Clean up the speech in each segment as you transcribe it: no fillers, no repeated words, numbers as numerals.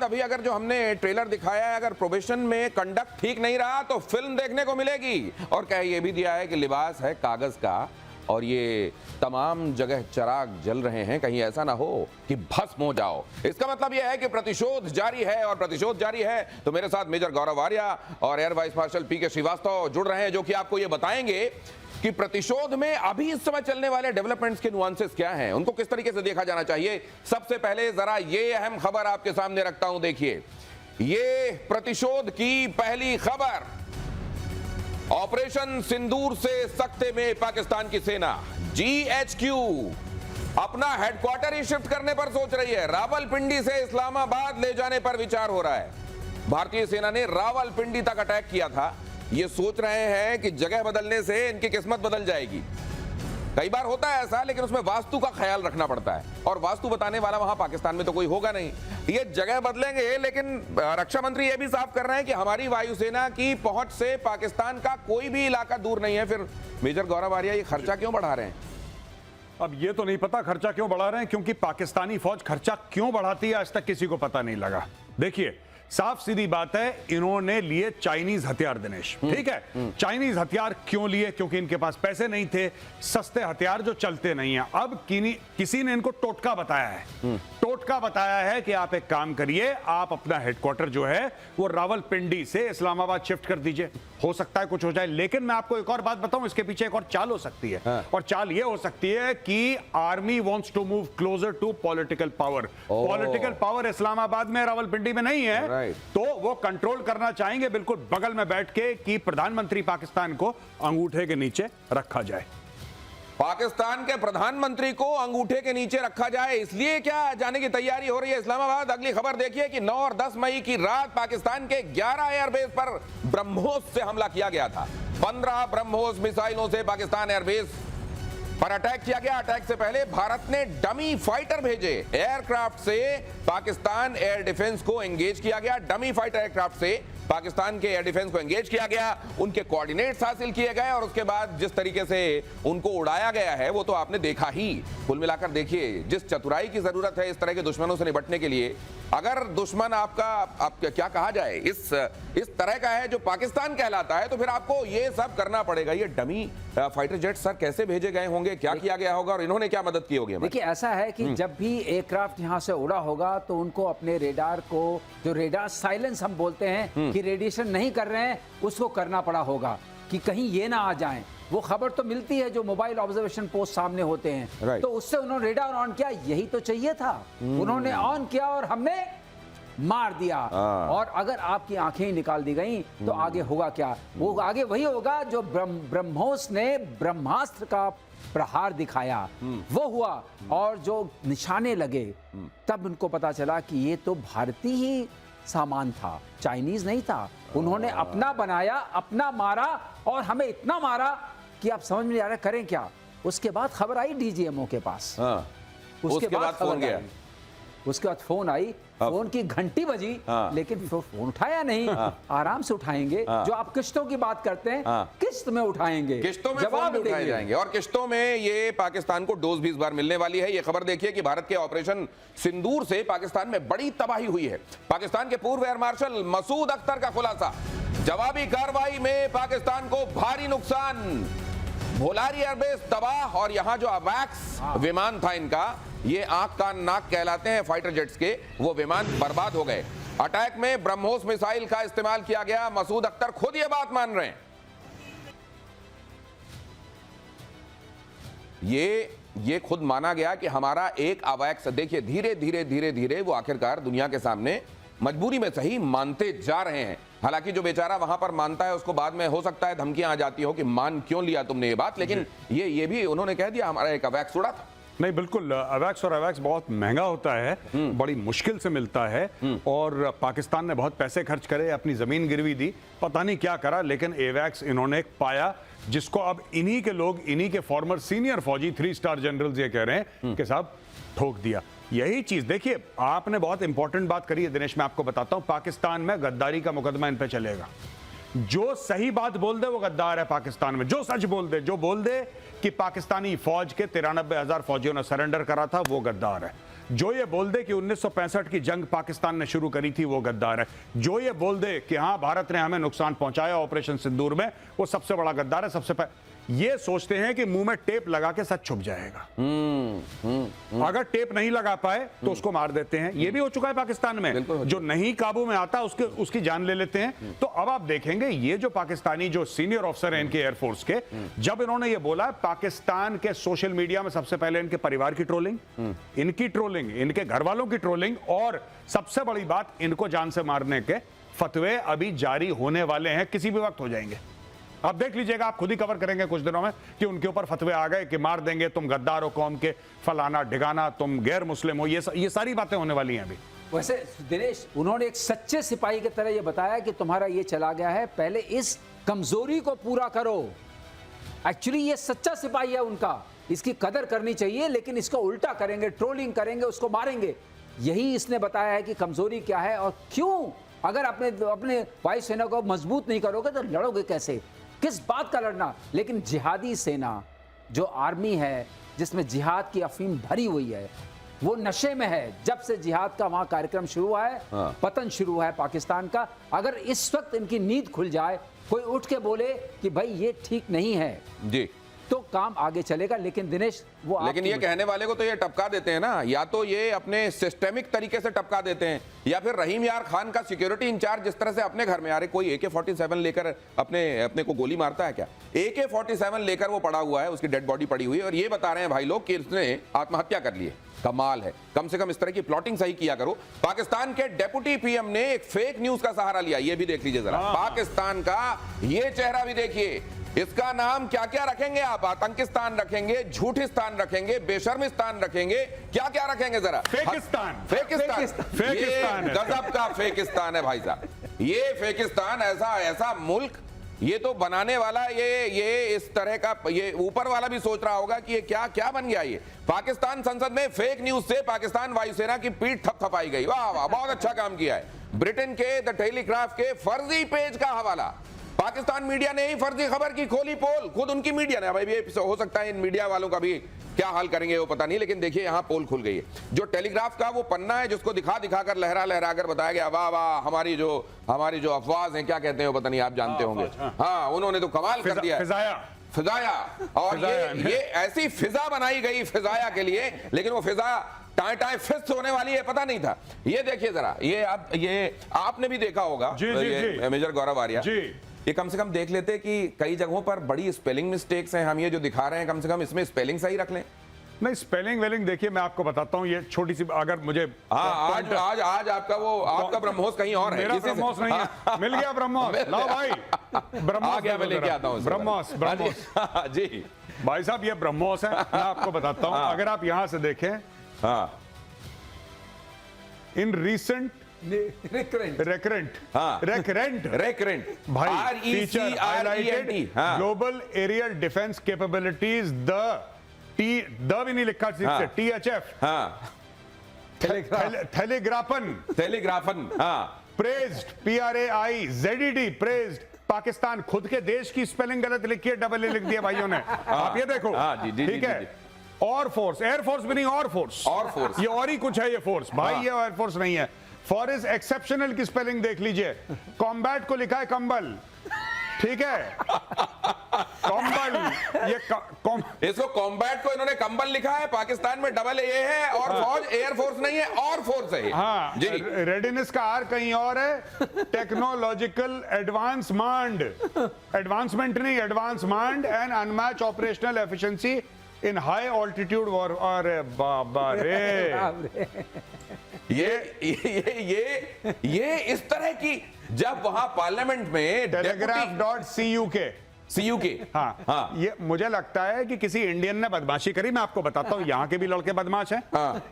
अभी अगर जो हमने ट्रेलर दिखाया है, अगर प्रोबेशन में कंडक्ट ठीक नहीं रहा तो फिल्म देखने को मिलेगी। और क्या ये भी दिया है कि लिबास है कागज का और ये तमाम जगह चिराग जल रहे हैं, कहीं ऐसा ना हो कि भस्म हो जाओ। इसका मतलब यह है कि प्रतिशोध जारी है, और प्रतिशोध जारी है तो मेरे साथ मेजर गौरव आर्या और एयर वाइस मार्शल पीके श्रीवास्तव जुड़ रहे हैं, जो कि आपको ये बताएंगे कि प्रतिशोध में अभी इस समय चलने वाले डेवलपमेंट्स के नुआंसेस क्या हैं, उनको किस तरीके से देखा जाना चाहिए। सबसे पहले जरा ये अहम खबर आपके सामने रखता हूं, देखिए ये प्रतिशोध की पहली खबर। ऑपरेशन सिंदूर से सकते में पाकिस्तान की सेना GHQ अपना हेडक्वार्टर ही शिफ्ट करने पर सोच रही है। रावलपिंडी से इस्लामाबाद ले जाने पर विचार हो रहा है। भारतीय सेना ने रावलपिंडी तक अटैक किया था। ये सोच रहे हैं कि जगह बदलने से इनकी किस्मत बदल जाएगी। कई बार होता है ऐसा, लेकिन उसमें वास्तु का ख्याल रखना पड़ता है, और वास्तु बताने वाला वहां पाकिस्तान में तो कोई होगा नहीं। ये जगह बदलेंगे, लेकिन रक्षा मंत्री ये भी साफ कर रहे हैं कि हमारी वायुसेना की पहुंच से पाकिस्तान का कोई भी इलाका दूर नहीं है। फिर मेजर गौरव आर्या ये खर्चा क्यों बढ़ा रहे हैं? अब ये तो नहीं पता खर्चा क्यों बढ़ा रहे हैं, क्योंकि पाकिस्तानी फौज खर्चा क्यों बढ़ाती है आज तक किसी को पता नहीं लगा। देखिए साफ सीधी बात है, इन्होंने लिए चाइनीज हथियार दिनेश, ठीक है। चाइनीज हथियार क्यों लिए? क्योंकि इनके पास पैसे नहीं थे, सस्ते हथियार जो चलते नहीं है। अब किसी ने इनको टोटका बताया है, टोटका बताया है कि आप एक काम करिए, आप अपना हेडक्वार्टर जो है वो रावलपिंडी से इस्लामाबाद शिफ्ट कर दीजिए। हो सकता है कुछ हो जाए, लेकिन मैं आपको एक और बात बताऊं, इसके पीछे एक और चाल हो सकती है। और चाल ये हो सकती है कि army wants to move closer to political power. Political power Islamabad में, रावलपिंडी में नहीं है, तो वो कंट्रोल करना चाहेंगे बिल्कुल बगल में बैठ के कि प्रधानमंत्री पाकिस्तान को अंगूठे के नीचे रखा जाए। पाकिस्तान के प्रधानमंत्री को अंगूठे के नीचे रखा जाए, इसलिए क्या जाने की तैयारी हो रही है इस्लामाबाद। अगली खबर देखिए कि 9 और 10 मई की रात पाकिस्तान के 11 एयरबेस पर ब्रह्मोस से हमला किया गया था। 15 ब्रह्मोस मिसाइलों से पाकिस्तान एयरबेस पर अटैक किया गया। अटैक से पहले भारत ने डमी फाइटर भेजे। एयरक्राफ्ट से पाकिस्तान एयर डिफेंस को एंगेज किया गया। डमी फाइटर एयरक्राफ्ट से पाकिस्तान के एयर डिफेंस को एंगेज किया गया, उनके कोऑर्डिनेट्स हासिल किए गए, और उसके बाद जिस तरीके से उनको उड़ाया गया है वो तो आपने देखा ही। कुल मिलाकर देखिए, जिस चतुराई की जरूरत है इस तरह के दुश्मनों से निपटने के लिए, अगर दुश्मन आपका क्या कहा जाए इस तरह का है जो पाकिस्तान कहलाता है, तो फिर आपको ये सब करना पड़ेगा। ये डमी फाइटर जेट सर कैसे भेजे गए होंगे, क्या किया गया होगा, और इन्होंने क्या मदद की होगी? देखिए ऐसा है कि जब भी एयरक्राफ्ट यहां से उड़ा होगा तो उनको अपने रेडार को, जो रेडार साइलेंस हम बोलते हैं कि रेडिएशन नहीं कर रहे हैं, उसको करना पड़ा होगा कि कहीं ये ना आ जाएं। वो खबर तो मिलती है जो मोबाइल ऑब्जर्वेशन पोस्ट सामने होते हैं, तो उससे उन्होंने रेडार ऑन किया। यही तो चाहिए था, उन्होंने ऑन किया और हमने मार दिया। और अगर आपकी आंखें ही निकाल दी गई तो आगे होगा क्या? वो आगे वही होगा जो ब्रह्मोस ने ब्रह्मास्त्र का प्रहार दिखाया, वो हुआ। और जो निशाने लगे तब उनको पता चला कि ये तो भारतीय ही सामान था, चाइनीज नहीं था। उन्होंने अपना बनाया, अपना मारा, और हमें इतना मारा कि आप समझ में नहीं आ रहा करें क्या। उसके बाद खबर आई DGMO के पास, उसके बाद फोन गया, उसके बाद फोन आई, फोन की घंटी बजी, लेकिन फोन उठाया नहीं। आराम से उठाएंगे, जो आप किश्तों की बात करते हैं, किश्त में उठाएंगे, किश्तों में जवाब उठाए जाएंगे, और किश्तों में ये पाकिस्तान को डोज भी इस बार मिलने वाली है। ये खबर देखिए कि भारत के ऑपरेशन सिंदूर से पाकिस्तान में बड़ी तबाही हुई है। पाकिस्तान के पूर्व एयर मार्शल मसूद अख्तर का खुलासा, जवाबी कार्रवाई में पाकिस्तान को भारी नुकसान, भोलारी एयरबेस तबाह, और यहां जो अवैक्स विमान था इनका, ये आंख कान नाक कहलाते हैं फाइटर जेट्स के, वो विमान बर्बाद हो गए। अटैक में ब्रह्मोस मिसाइल का इस्तेमाल किया गया। मसूद अख्तर खुद ये बात मान रहे हैं। ये खुद माना गया कि हमारा एक अवैक्स, देखिए धीरे धीरे धीरे धीरे वो आखिरकार दुनिया के सामने मजबूरी में सही मानते जा रहे हैं। हालांकि जो बेचारा वहां पर मानता है उसको बाद में हो सकता है धमकियां आ जाती हो कि मान क्यों लिया तुमने ये बात, लेकिन ये भी उन्होंने कह दिया हमारा एक अवैक्स उड़ा था। नहीं बिल्कुल, अवैक्स और अवैक्स बहुत महंगा होता है, बड़ी मुश्किल से मिलता है, और पाकिस्तान ने बहुत पैसे खर्च करे, अपनी जमीन गिरवी दी, पता नहीं क्या करा, लेकिन एवैक्स इन्होंने पाया, जिसको अब इन्हीं के लोग, इन्हीं के फॉर्मर सीनियर फौजी 3 स्टार जनरल्स ये कह रहे हैं कि साहब ठोक दिया। यही चीज देखिए, आपने बहुत इंपॉर्टेंट बात करी है दिनेश, मैं आपको बताता हूं, पाकिस्तान में गद्दारी का मुकदमा इन पे चलेगा। जो सही बात बोल दे वो गद्दार है पाकिस्तान में, जो सच बोल दे, जो बोल दे कि पाकिस्तानी फौज के 93,000 फौजियों ने सरेंडर करा था, वो गद्दार है। जो ये बोल दे कि 1965 की जंग पाकिस्तान ने शुरू करी थी वो गद्दार है। जो ये बोल दे कि हाँ भारत ने हमें नुकसान पहुंचाया ऑपरेशन सिंदूर में, वो सबसे बड़ा गद्दार है। ये सोचते हैं कि मुंह में टेप लगा के सच छुप जाएगा। अगर टेप नहीं लगा पाए तो उसको मार देते हैं। ये भी हो चुका है पाकिस्तान में। जो नहीं काबू में आता उसकी जान ले लेते हैं। तो अब आप देखेंगे ये जो पाकिस्तानी जो सीनियर ऑफिसर हैं इनके एयरफोर्स के, जब इन्होंने ये बोला पाकिस्तान के सोशल मीडिया में सबसे पहले इनके परिवार की ट्रोलिंग, इनकी ट्रोलिंग, इनके घर वालों की ट्रोलिंग, और सबसे बड़ी बात इनको जान से मारने के फतवे अभी जारी होने वाले हैं, किसी भी वक्त हो जाएंगे। आप देख लीजिएगा, आप खुद ही कवर करेंगे कुछ दिनों में कि उनके ऊपर फतवे आ गए कि मार देंगे, तुम गद्दार हो कौम के, फलाना ढिगाना, तुम गैर मुस्लिम हो। ये सारी बातें होने वाली हैं अभी। वैसे दिनेश, उन्होंने एक सच्चे सिपाही की तरह ये बताया कि तुम्हारा ये चला गया है, पहले इस कमजोरी को पूरा करो। एक्चुअली ये सच्चा सिपाही है उनका, इसकी कदर करनी चाहिए, लेकिन इसको उल्टा करेंगे, ट्रोलिंग करेंगे, उसको मारेंगे। यही इसने बताया है कि कमजोरी क्या है और क्यों। अगर अपने वायुसेना को मजबूत नहीं करोगे तो लड़ोगे कैसे, किस बात का लड़ना। लेकिन जिहादी सेना जो आर्मी है, जिसमें जिहाद की अफीम भरी हुई है, वो नशे में है। जब से जिहाद का वहां कार्यक्रम शुरू हुआ है, पतन शुरू हुआ है पाकिस्तान का। अगर इस वक्त इनकी नींद खुल जाए, कोई उठ के बोले कि भाई ये ठीक नहीं है जी, तो काम आगे चलेगा। लेकिन दिनेश, वो लेकिन ये कहने वाले को तो ये टपका देते हैं ना, या तो ये अपने सिस्टेमिक तरीके से टपका देते हैं, या फिर रहीम यार खान का सिक्योरिटी इंचार्ज जिस तरह से अपने घर में, यार कोई AK-47 लेकर अपने को गोली मारता है क्या? AK-47 लेकर वो पड़ा हुआ है, उसकी डेड बॉडी पड़ी हुई है, और ये बता रहे हैं भाई लोग कि इसने आत्महत्या कर ली है। कमाल है। कम से कम इस तरह की प्लॉटिंग सही किया करो। पाकिस्तान के डेप्यूटी PM ने एक फेक न्यूज का सहारा लिया, ये भी देख लीजिए जरा। पाकिस्तान का ये चेहरा भी देखिए, इसका नाम क्या क्या रखेंगे आप? आतंकिस्तान रखेंगे, झूठिस्तान रखेंगे, बेशर्मिस्तान रखेंगे, क्या क्या रखेंगे जरा? फेकिस्तान ये गजब का फेकिस्तान है भाई साहब। ये फेकिस्तान ऐसा मुल्क, ये तो बनाने वाला ये इस तरह का, ये ऊपर वाला भी सोच रहा होगा कि ये क्या क्या बन गया। ये पाकिस्तान संसद में फेक न्यूज से पाकिस्तान वायुसेना की पीठ थपथपाई गई। वाह वाह, बहुत अच्छा काम किया है। ब्रिटेन के द टेलीग्राफ के फर्जी पेज का हवाला, पाकिस्तान मीडिया ने ही फर्जी खबर की खोली पोल, खुद उनकी मीडिया ने। भाई ये हो सकता है इन मीडिया वालों का भी क्या हाल करेंगे वो पता नहीं, लेकिन देखिए यहाँ पोल खुल गई है। जो टेलीग्राफ का वो पन्ना है जिसको दिखा कर लहरा कर बताया गया, वाह वाह, हमारी जो अफवाज हैं, क्या कहते हैं वो पता नहीं, आप जानते होंगे। हाँ, उन्होंने तो कमाल कर दिया, फिजाया। और ये ऐसी फिजा बनाई गई फिजाया के लिए, लेकिन वो फिजा टाए फिस्ट होने वाली है पता नहीं था। ये देखिए जरा, ये आपने भी देखा होगा मेजर गौरव आर्या, ये कम से कम देख लेते कि कई जगहों पर बड़ी स्पेलिंग मिस्टेक्स हैं। हम ये जो दिखा रहे हैं, कम से कम इसमें स्पेलिंग सही रख लें। नहीं, स्पेलिंग वेलिंग देखिए, मैं आपको बताता हूँ, ये छोटी सी, अगर मुझे आज आपका ब्रह्मोस कहीं और है। मेरा ब्रह्मोस नहीं है। मिल गया ब्रह्मोस, लाओ भाई, ब्रह्मोस मैं लेके आता हूँ। ब्रह्मोस जी भाई साहब, ये ब्रह्मोस है। मैं आपको बताता हूँ, अगर आप यहां से देखें, इन रिसेंट रेकरेंट भाई, feature highlighted global aerial defence capabilities, the भी नहीं लिखा, THF, Telegraph, praised, PRAIZED, praised. Pakistan खुद के देश की स्पेलिंग गलत लिखी है, डबल लिख दिया भाइयों ने। आप ये देखो, ठीक है। और फोर्स, एयरफोर्स भी नहीं, और फोर्स, ये और ही कुछ है। ये फोर्स भाई, ये एयरफोर्स नहीं है। फॉर इज एक्सेप्शनल की स्पेलिंग देख लीजिए, कॉम्बैट को लिखा है कंबल, ठीक है, कंबल। ये इसको कॉम्बैट को इन्होंने कंबल लिखा है, पाकिस्तान में डबल ए है, और फौज एयरफोर्स नहीं है, और फोर्स है। हाँ जी, रेडीनेस का आर कहीं और है। टेक्नोलॉजिकल एडवांसमेंट नहीं, advancement and unmatch operational efficiency in high altitude war. अरे बाबा रे, ये इस तरह की, जब वहां पार्लियामेंट में telegraph.CUK हाँ, ये मुझे लगता है कि किसी इंडियन ने बदमाशी करी। मैं आपको बताता हूँ, यहाँ के भी लड़के बदमाश हैं।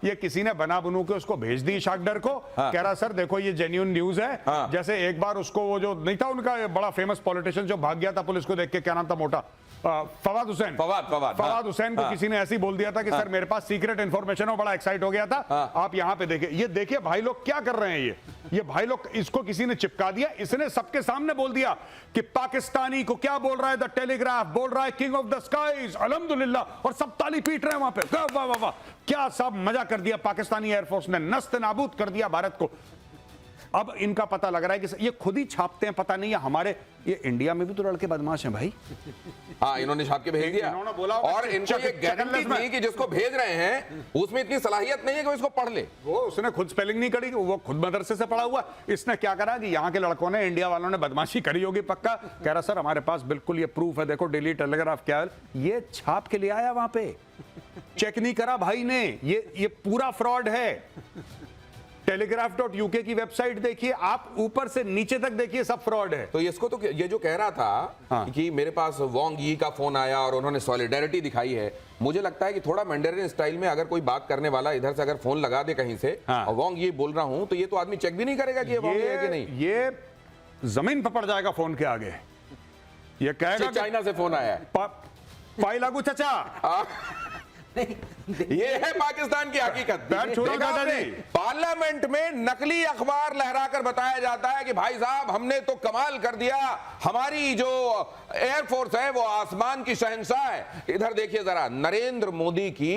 ये किसी ने बना बनू के उसको भेज दी शाकडर को, कह रहा सर देखो ये जेन्युइन न्यूज है। जैसे एक बार उसको वो जो नहीं था उनका बड़ा फेमस पॉलिटिशियन जो भाग गया था पुलिस को देख के, क्या नाम था, मोटा, फवाद हुसैन फवाद हुसैन को किसी ने ऐसे ही बोल दिया था कि सर मेरे पास सीक्रेट इंफॉर्मेशन हो, बड़ा एक्साइट हो गया था। आप यहां पे देखिए, ये देखिए भाई लोग क्या कर रहे हैं। ये भाई लोग, इसको किसी ने चिपका दिया, इसने सबके सामने बोल दिया कि पाकिस्तानी को क्या बोल रहा है, द टेलीग्राफ बोल रहा है किंग ऑफ द स्काईज, अल्हम्दुलिल्लाह, और सब ताली पीट रहे हैं वहां पे। वाह वाह वाह, क्या सब मजा कर दिया पाकिस्तानी एयरफोर्स ने, नस्त नाबूद कर दिया भारत को। अब इनका पता लग रहा है कि ये खुद ही छापते हैं, पता नहीं है हमारे, ये इंडिया में भी तो लड़के बदमाश हैं भाई। हाँ, इन्होंने छाप के भेज दिया, इन्होंने बोला और इनको ये गारंटी थी कि जिसको भेज रहे हैं उसमें इतनी सलाहियत नहीं है कि वो इसको पढ़ ले। वो उसने खुद स्पेलिंग नहीं करी, वो खुद मदरसे से पढ़ा हुआ। इसने क्या करा कि यहाँ के लड़कों ने, इंडिया वालों ने बदमाशी करी होगी पक्का। कह रहा सर हमारे पास बिल्कुल ये प्रूफ है, देखो डेली टेलीग्राफ क्या है, ये छाप के लिए आया वहां पे, चेक नहीं करा भाई ने। ये पूरा फ्रॉड है। टेलीग्राफ.uk की वेबसाइट देखिए आप, ऊपर से नीचे तक देखिए, सब फ्रॉड है। तो इसको तो ये जो कह रहा था कि मेरे पास वांग यी का फोन आया और उन्होंने सॉलिडेरिटी दिखाई है, मुझे लगता है कि थोड़ा मैंडेरियन स्टाइल में अगर कोई बात करने वाला इधर से अगर फोन लगा दे कहीं से और वांग यी बोल रहा हूं, तो ये तो आदमी चेक भी नहीं करेगा कि ये वांग यी है कि नहीं। ये जमीन पर पड़ जाएगा फोन के आगे। ये कहेगा चाइना से फोन आया है, पाई लागू चाचा। ये है पाकिस्तान की हकीकत। पार्लियामेंट में नकली अखबार लहराकर बताया जाता है कि भाई साहब हमने तो कमाल कर दिया, हमारी जो एयरफोर्स है वो आसमान की शहंशाह है। इधर देखिए जरा, नरेंद्र मोदी की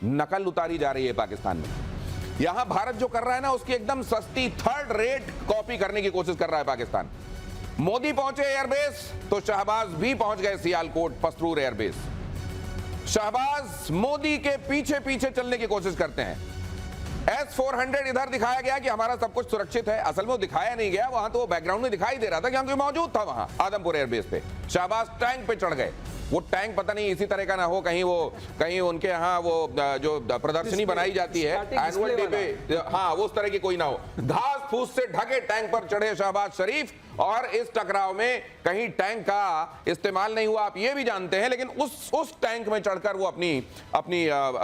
नकल उतारी जा रही है पाकिस्तान में। यहां भारत जो कर रहा है ना, उसकी एकदम सस्ती थर्ड रेट कॉपी करने की कोशिश कर रहा है पाकिस्तान। मोदी पहुंचे एयरबेस तो शहबाज भी पहुंच गए सियालकोट पसरूर एयरबेस। शहबाज मोदी के पीछे पीछे चलने की कोशिश करते हैं। S-400 इधर दिखाया गया कि हमारा सब कुछ सुरक्षित है, असल में वो दिखाया नहीं गया, वहां तो वो बैकग्राउंड में दिखाई दे रहा था क्योंकि मौजूद था वहां आदमपुर एयरबेस पे। शहबाज टैंक पे चढ़ गए। वो टैंक पता नहीं इसी तरह का ना हो, कहीं उनके यहाँ वो जो प्रदर्शनी बनाई जाती है एनुअल डे पे, हाँ वो उस तरह की कोई ना हो। घास फूस से ढके टैंक पर चढ़े शहबाज शरीफ, और इस टकराव में कहीं टैंक का इस्तेमाल नहीं हुआ, आप ये भी जानते हैं, लेकिन उस टैंक में चढ़कर वो अपनी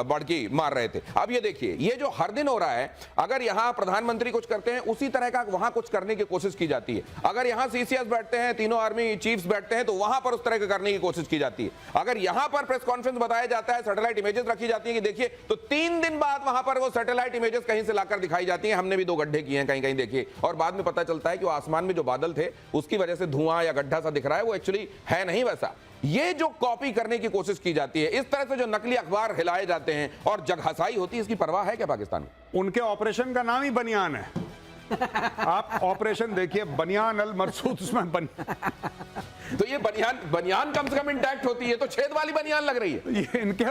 बड़की मार रहे थे। अब ये देखिए, ये जो हर दिन हो रहा है, अगर यहां प्रधानमंत्री कुछ करते हैं उसी तरह का वहां कुछ करने की कोशिश की जाती है। अगर यहां सीसीएस बैठते हैं, तीनों आर्मी चीफ्स बैठते हैं, तो वहां पर उस तरह का करने की कोशिश की जाती है। अगर यहां पर प्रेस कॉन्फ्रेंस बताया जाता है, सैटेलाइट इमेजेस रखी जाती है कि देखिए, तो 3 दिन बाद वहां पर वो सैटेलाइट इमेजेस कहीं से लाकर दिखाई जाती है, हमने भी 2 गड्ढे किए हैं कहीं कहीं देखिए, और बाद में पता चलता है कि वो आसमान में जो बादल थे उसकी वजह से धुआं या गड्ढा सा दिख रहा है, वो एक्चुअली है नहीं वैसा। ये जो कॉपी करने की कोशिश की जाती है, इस तरह से जो नकली अखबार हिलाए जाते हैं और जगहसाई होती है, इसकी परवाह है क्या पाकिस्तान को? उनके ऑपरेशन का नाम ही बनियान है। आप ऑपरेशन देखिए, बनियान अल मरसूद, उसमें तो ये बनियान कम से कम इंटैक्ट होती है, तो छेद वाली बनियान लग रही है। ये इनके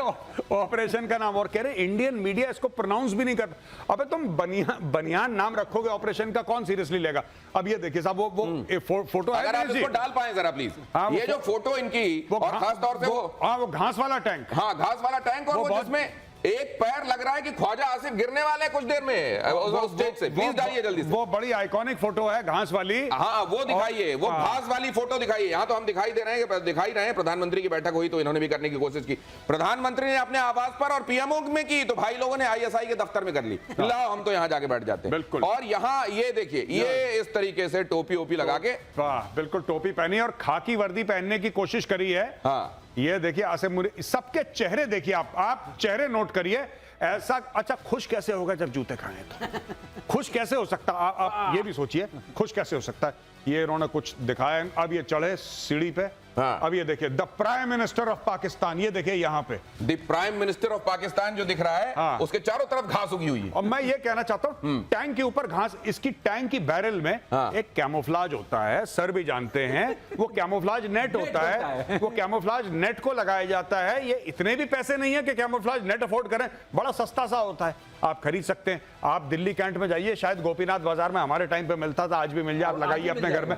ऑपरेशन का नाम, और कह रहे इंडियन मीडिया इसको प्रोनाउंस भी नहीं करता। अबे तुम बनियान नाम रखोगे ऑपरेशन का, कौन सीरियसली लेगा? अब ये देखिए साहब, वो फोटो अगर आप इसको डाल पाए जरा प्लीज, ये जो फोटो इनकी, और खास तौर से वो घास वाला टैंक, हाँ घास वाला टैंक, और वो जिसमें एक पैर लग रहा है कि ख्वाजा आसिफ गिरने वाले कुछ देर में उस स्टेज से। प्लीज डालिए जल्दी से। वो बड़ी आइकॉनिक फोटो है घास वाली। हाँ वो दिखाइए, वो घास वाली फोटो दिखाइए। यहाँ तो हम दिखाई रहे हैं प्रधानमंत्री की बैठक हुई तो इन्होंने भी करने की कोशिश की। प्रधानमंत्री ने अपने आवास पर और पीएमओ में की, तो भाई लोगों ने ISI के दफ्तर में कर ली। लाओ हम तो यहाँ जाके बैठ जाते हैं। बिल्कुल। और यहाँ ये देखिए, ये इस तरीके से टोपी ओपी लगा के, बिल्कुल टोपी पहनी और खाकी वर्दी पहनने की कोशिश करी है। हाँ ये देखिए, आसिफ, सबके चेहरे देखिए, आप चेहरे नोट करिए। ऐसा अच्छा, खुश कैसे होगा जब जूते खाए? तो खुश कैसे हो सकता? आप ये भी सोचिए, खुश कैसे हो सकता है? ये इन्होंने कुछ दिखाया। अब ये चढ़े सीढ़ी पे। हाँ। अब ये देखिए, the prime minister of Pakistan, ये देखिए यहाँ पे the prime minister of Pakistan जो दिख रहा है, हाँ। उसके चारों तरफ घास उगी हुई है। और मैं ये कहना चाहता हूँ, टैंक के ऊपर घास, इसकी टैंक की बैरल में एक कैमोफ्लाज होता है, सर भी जानते हैं, वो कैमोफ्लाज नेट होता है। वो कैमोफ्लाज नेट को लगाया जाता है। ये इतने भी पैसे नहीं है कि कैमोफ्लाज नेट अफोर्ड करें, बड़ा सस्ता सा होता है, आप खरीद सकते हैं। आप दिल्ली कैंट में जाइए, शायद गोपीनाथ बाजार में हमारे टाइम पे मिलता था, आज भी मिल जाए, आप लगाइए अपने घर में।